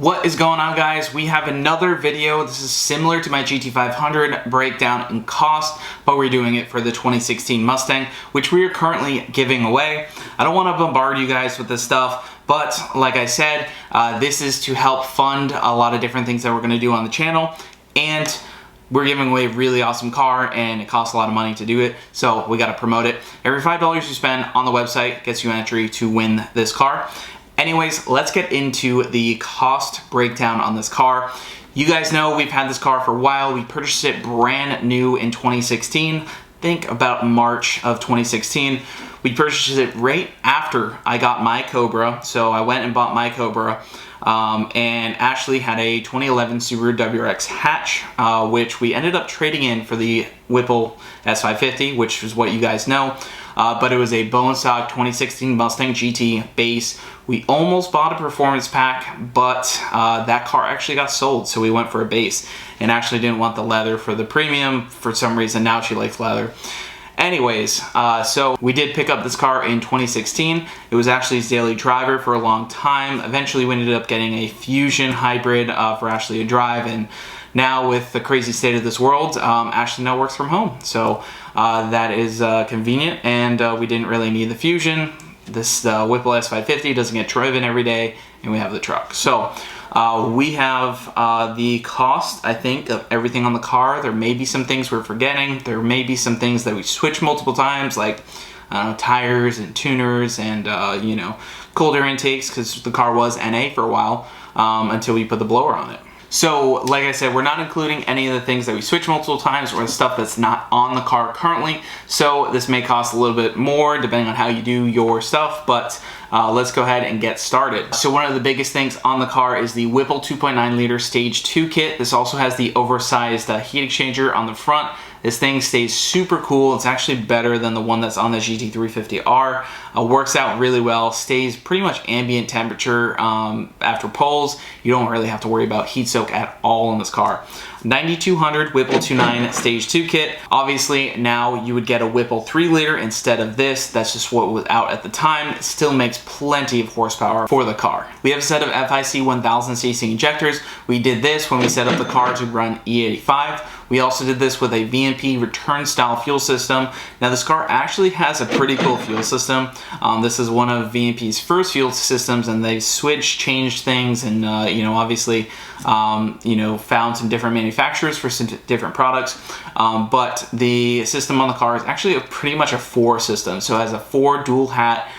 What is going on, guys? We have another video. This is similar to my GT500 breakdown in cost, but we're doing it for the 2016 Mustang, which we are currently giving away. I don't want to bombard you guys with this stuff, but like I said, this is to help fund a lot of different things that we're going to do on the channel, and we're giving away a really awesome car, and it costs a lot of money to do it, so we got to promote it. Every $5 you spend on the website gets you an entry to win this car. Anyways, let's get into the cost breakdown on this car. You guys know we've had this car for a while. We purchased it brand new in 2016. Think about March of 2016. We purchased it right after I got my Cobra. So I went and bought my Cobra. And Ashley had a 2011 Subaru WRX hatch, which we ended up trading in for the Whipple S550, which is what you guys know. But it was a bone stock 2016 Mustang GT base. We almost bought a performance pack, but that car actually got sold, so we went for a base. And Ashley didn't want the leather for the premium for some reason. Now she likes leather. Anyways, so we did pick up this car in 2016. It was Ashley's daily driver for a long time. Eventually we ended up getting a Fusion hybrid for Ashley to drive, and now with the crazy state of this world, Ashley now works from home. So that is convenient, and we didn't really need the Fusion. This Whipple S550 doesn't get driven every day, and we have the truck. So we have the cost, I think, of everything on the car. There may be some things we're forgetting. There may be some things that we switch multiple times, like tires and tuners and you know, cold air intakes, because the car was NA for a while until we put the blower on it. So, like I said, we're not including any of the things that we switch multiple times or the stuff that's not on the car currently. So this may cost a little bit more depending on how you do your stuff, but let's go ahead and get started. So one of the biggest things on the car is the Whipple 2.9 liter Stage 2 kit. This also has the oversized heat exchanger on the front. This thing stays super cool. It's actually better than the one that's on the GT350R. Works out really well, stays pretty much ambient temperature after pulls. You don't really have to worry about heat soak at all in this car. 9200 Whipple 2.9 Stage 2 kit. Obviously now you would get a Whipple 3 liter instead of this. That's just what was out at the time. It still makes plenty of horsepower for the car. We have a set of FIC 1000cc injectors. We did this when we set up the car to run E85. We also did this with a VMP return style fuel system. Now this car actually has a pretty cool fuel system. This is one of VMP's first fuel systems, and they switched, changed things, and you know, obviously you know, found some different manufacturers for some different products. But the system on the car is actually pretty much a 4 system. So it has a 4 dual hat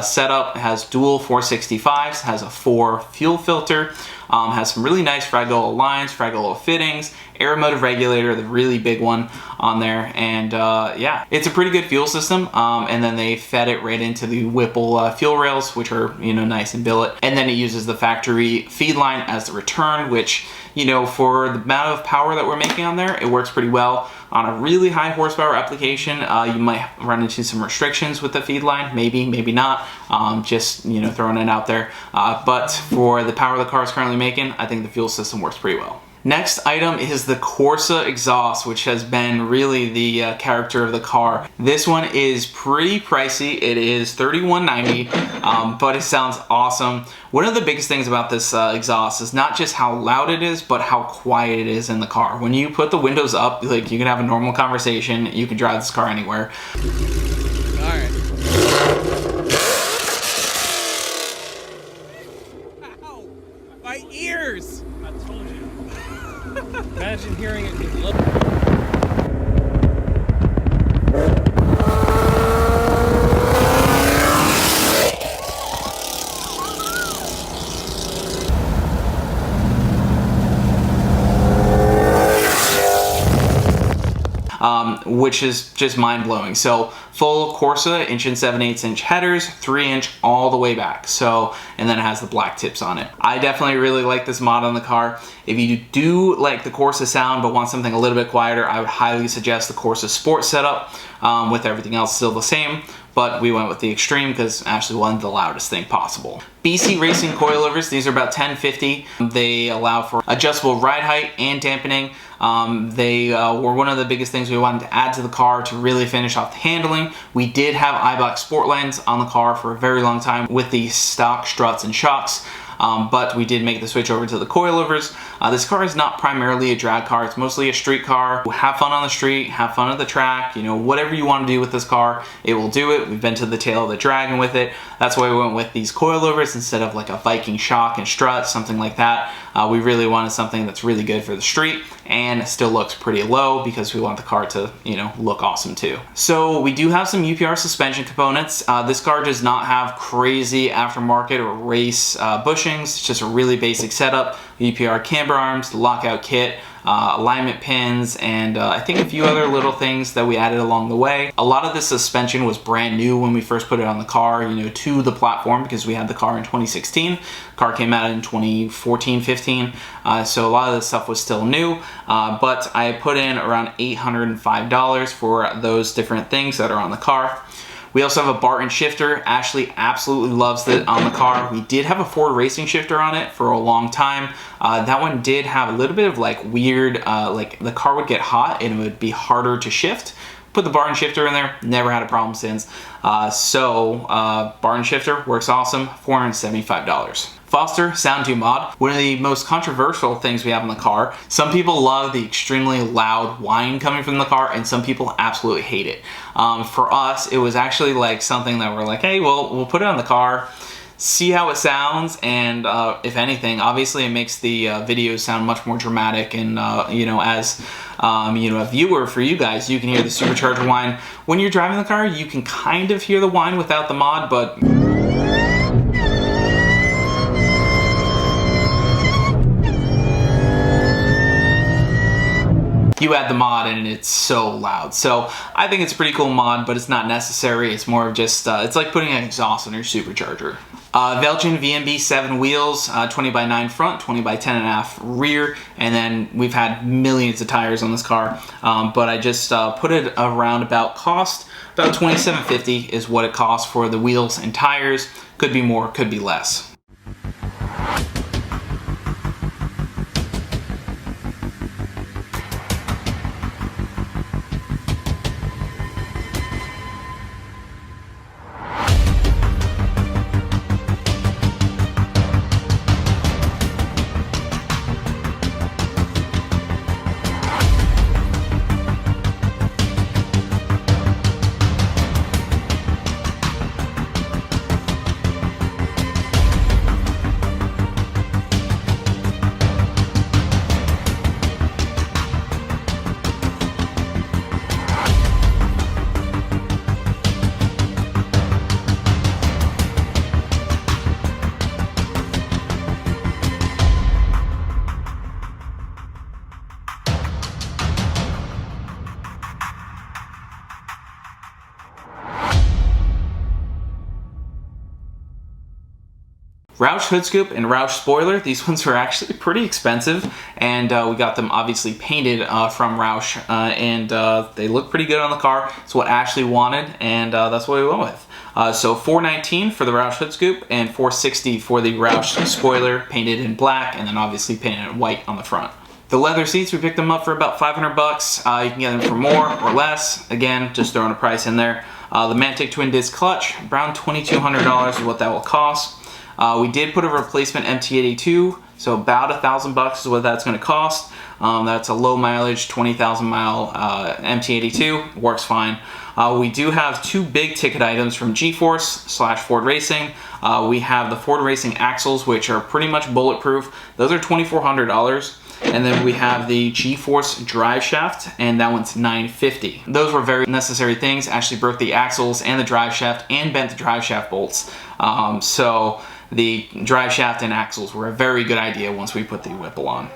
setup, has dual 465s, has a 4 fuel filter, has some really nice Fragola lines, Fragola fittings, air motive regulator, the really big one on there, and yeah, it's a pretty good fuel system. And then they fed it right into the Whipple fuel rails, which are, you know, nice and billet. And then it uses the factory feed line as the return, which, you know, for the amount of power that we're making on there, it works pretty well. On a really high horsepower application, you might run into some restrictions with the feed line, maybe, maybe not. Just, you know, throwing it out there. But for the power the car is currently making, I think the fuel system works pretty well. Next item is the Corsa exhaust, which has been really the character of the car. This one is pretty pricey. It is $31.90, but it sounds awesome. One of the biggest things about this exhaust is not just how loud it is, but how quiet it is in the car. When you put the windows up, like, you can have a normal conversation. You can drive this car anywhere. All right. Ow! My ears! I told you. Imagine hearing it below. Which is just mind-blowing. So full Corsa 1 7/8" headers, 3" all the way back. So, and then it has the black tips on it. I definitely really like this mod on the car. If you do like the Corsa sound but want something a little bit quieter, I would highly suggest the Corsa Sport setup, with everything else still the same. But we went with the Extreme because Ashley wanted the loudest thing possible. BC Racing coilovers, these are about 1050. They allow for adjustable ride height and dampening. They were one of the biggest things we wanted to add to the car to really finish off the handling. We did have Eibach Sport lines on the car for a very long time with the stock struts and shocks. but we did make the switch over to the coilovers. This car is not primarily a drag car. It's mostly a street car. Have fun on the street, have fun at the track, you know, whatever you want to do with this car, it will do it. We've been to the tail of the dragon with it. That's why we went with these coilovers instead of like a Viking shock and strut, something like that. We really wanted something that's really good for the street and still looks pretty low because we want the car to, you know, look awesome too. So we do have some UPR suspension components. This car does not have crazy aftermarket or race bushings. It's just a really basic setup. UPR camber arms, the lockout kit, alignment pins, and I think a few other little things that we added along the way. A lot of this suspension was brand new when we first put it on the car, you know, to the platform, because we had the car in 2016. Car came out in 2014, 15, so a lot of this stuff was still new, but I put in around $805 for those different things that are on the car. We also have a Barton shifter. Ashley absolutely loves it on the car. We did have a Ford racing shifter on it for a long time. That one did have a little bit of like weird, like the car would get hot and it would be harder to shift. Put the Barton shifter in there, never had a problem since. Barton shifter works awesome, $475. Foster Sound 2 mod, one of the most controversial things we have in the car. Some people love the extremely loud whine coming from the car, and some people absolutely hate it. For us, it was actually like something that we're like, hey, well, we'll put it on the car, see how it sounds, and if anything, obviously it makes the video sound much more dramatic, and you know, as you know, a viewer for you guys, you can hear the supercharger whine. When you're driving the car, you can kind of hear the whine without the mod, but you add the mod and it's so loud. So I think it's a pretty cool mod, but it's not necessary. It's more of just, it's like putting an exhaust on your supercharger. Velchin VMB 7 wheels, 20 by 9 front, 20 by 10.5 rear, and then we've had millions of tires on this car, but I just put it around about cost. About $27.50 is what it costs for the wheels and tires. Could be more, could be less. Roush hood scoop and Roush spoiler, these ones were actually pretty expensive, and we got them obviously painted from Roush, and they look pretty good on the car. It's what Ashley wanted, and that's what we went with. So $419 for the Roush hood scoop and $460 for the Roush spoiler, painted in black and then obviously painted in white on the front. The leather seats, we picked them up for about 500 bucks. You can get them for more or less. Again, just throwing a price in there. The Mantic twin disc clutch, around $2,200 is what that will cost. We did put a replacement MT82, so about $1,000 is what that's going to cost. That's a low mileage, 20,000 mile MT82, works fine. We do have two big ticket items from G-Force/Ford Racing. We have the Ford Racing axles, which are pretty much bulletproof. Those are $2,400. And then we have the G-Force drive shaft, and that one's $950. Those were very necessary things. Ashley broke the axles and the drive shaft and bent the drive shaft bolts. So the drive shaft and axles were a very good idea once we put the Whipple on.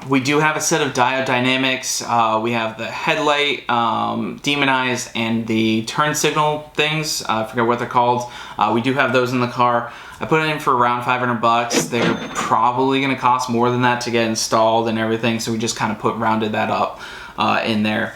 We do have a set of diode dynamics. We have the headlight, demonized, and the turn signal things. I forget what they're called. We do have those in the car. I put it in for around 500 bucks. They're probably gonna cost more than that to get installed and everything, so we just kind of rounded that up in there.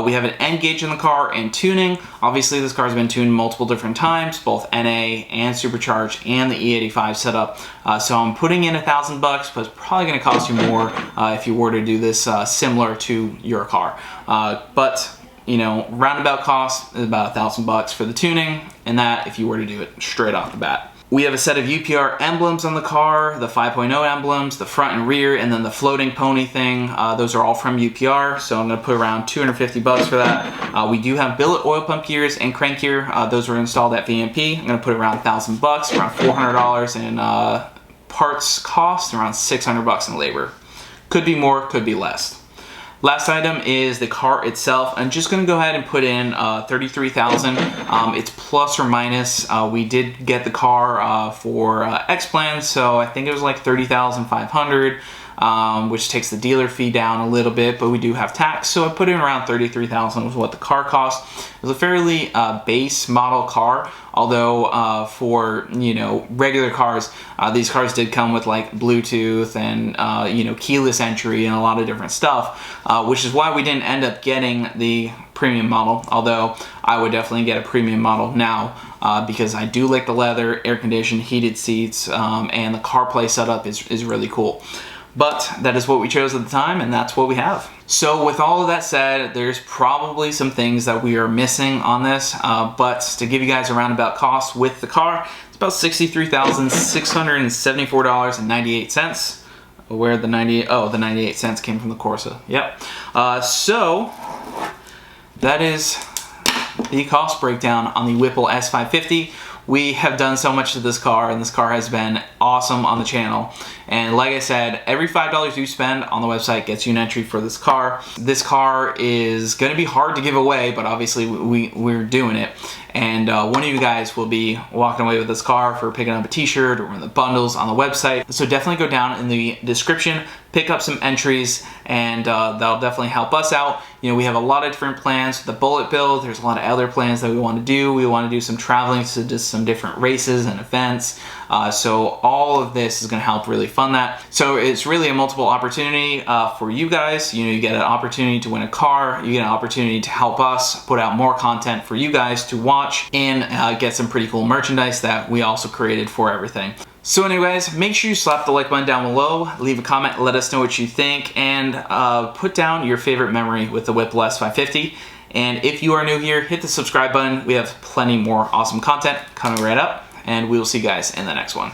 We have an N gauge in the car and tuning. Obviously this car's been tuned multiple different times, both NA and supercharged and the E85 setup. So I'm putting in $1,000 bucks, but it's probably gonna cost you more if you were to do this similar to your car. But you know, roundabout cost is about $1,000 bucks for the tuning, and that if you were to do it straight off the bat. We have a set of UPR emblems on the car, the 5.0 emblems, the front and rear, and then the floating pony thing. Those are all from UPR, so I'm gonna put around 250 bucks for that. We do have billet oil pump gears and crank gear. Those were installed at VMP. I'm gonna put around 1,000 bucks, around $400 in parts cost, around 600 bucks in labor. Could be more, could be less. Last item is the car itself. I'm just gonna go ahead and put in 33,000. It's plus or minus. We did get the car for X-Plan, so I think it was like 30,500, which takes the dealer fee down a little bit, but we do have tax, so I put in around 33,000 was what the car cost. It was a fairly base model car, although for, you know, regular cars, these cars did come with like Bluetooth and you know, keyless entry and a lot of different stuff, which is why we didn't end up getting the premium model, although I would definitely get a premium model now because I do like the leather, air conditioned, heated seats, and the CarPlay setup is really cool. But that is what we chose at the time, and that's what we have. So with all of that said, there's probably some things that we are missing on this, but to give you guys a roundabout cost with the car, it's about $63,674.98. Where the 98 cents came from the Corsa. Yep. So that is the cost breakdown on the Whipple S550. We have done so much to this car, and this car has been awesome on the channel. And like I said, every $5 you spend on the website gets you an entry for this car. This car is going to be hard to give away, but obviously we're doing it. And one of you guys will be walking away with this car for picking up a t-shirt or one of the bundles on the website. So definitely go down in the description, pick up some entries, and that'll definitely help us out. You know, we have a lot of different plans for the bullet build. There's a lot of other plans that we want to do. We want to do some traveling to just some different races and events. So all of this is going to help really fund that. So it's really a multiple opportunity for you guys. You know, you get an opportunity to win a car. You get an opportunity to help us put out more content for you guys to watch and get some pretty cool merchandise that we also created for everything. So anyways, make sure you slap the like button down below, leave a comment, let us know what you think, and put down your favorite memory with the Whipple S550. And if you are new here, hit the subscribe button. We have plenty more awesome content coming right up, and we will see you guys in the next one.